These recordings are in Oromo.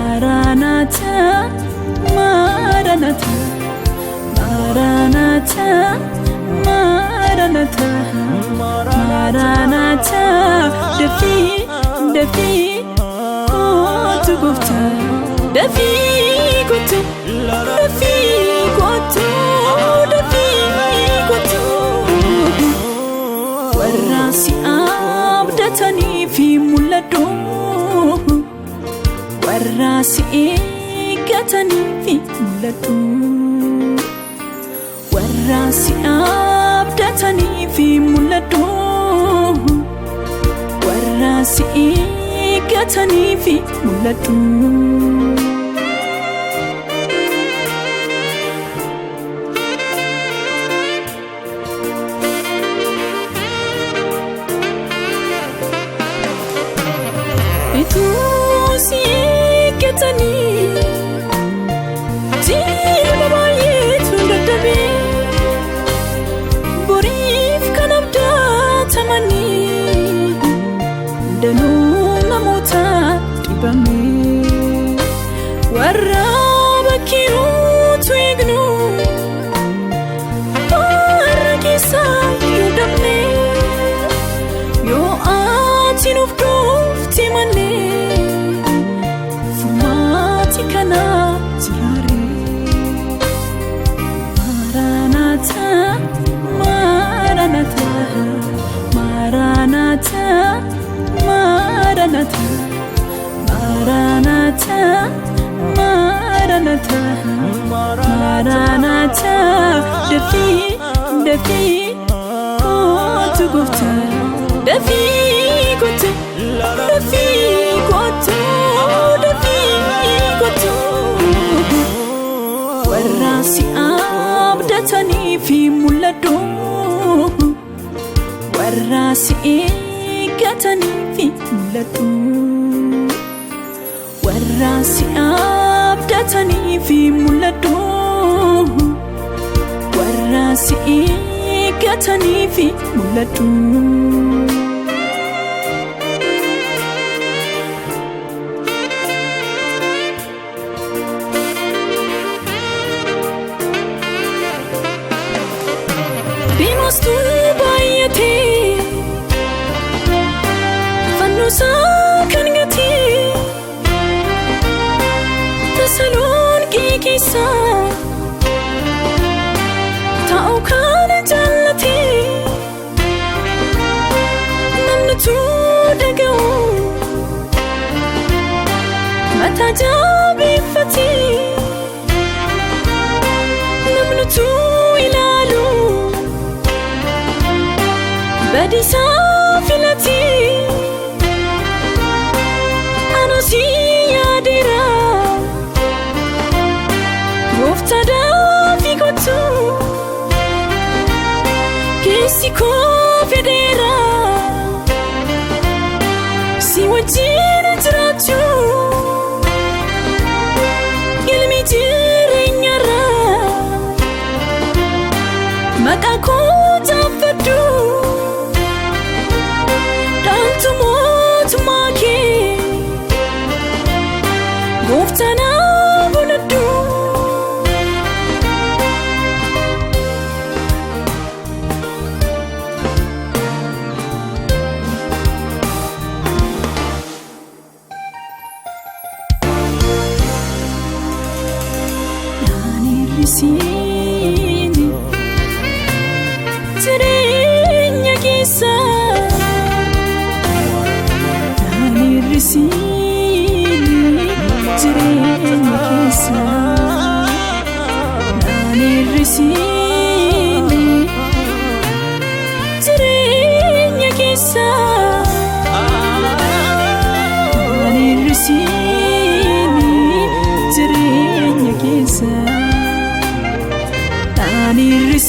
Maranata, Maranata, Maranata, Maranata, dafii, kottu gooftaa, dafii kottu, dafii kottu. Warra si abdataniif mul'adhu, warra si eeggataniif mul'adhu, warra si abdataniif mul'adhu, warra si eeggataniif mul'adhu. Warra bakkiiruutu eegnu, warra keessaa yoo dhabne, yoo ati nuuf dhufte malee, furmaati kana jiraare. Maranata, Maranata, Maranata, Maranata, Maranata, Maranata, Maranata, dafii, kottu gooftaa, dafii kottu, dafii kottu. Warra si abdataniif mul'adhu, warra si eeggataniif mul'adhu, warra si abdataniif mul'adhu, warra si eeggataniif mul'adhu. Deemastu baay'atee fannosaa kan gatee, Tasalonqii keessa taa'u kan jaallatee, namni dhaga'u mataa jabeeffatee, namni ilaalu badiisaa filatee, anasi yaadeera. Gooftaa dafii kottu, keessi koo fedheera, si wajjin jiraachuu, ilmi jireenyarra, maqaa koo taaffadhu,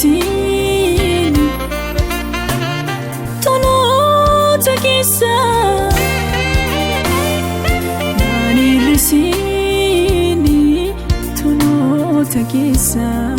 hir'isiin tonoota keessa naan hir'isiin tonoota keessa.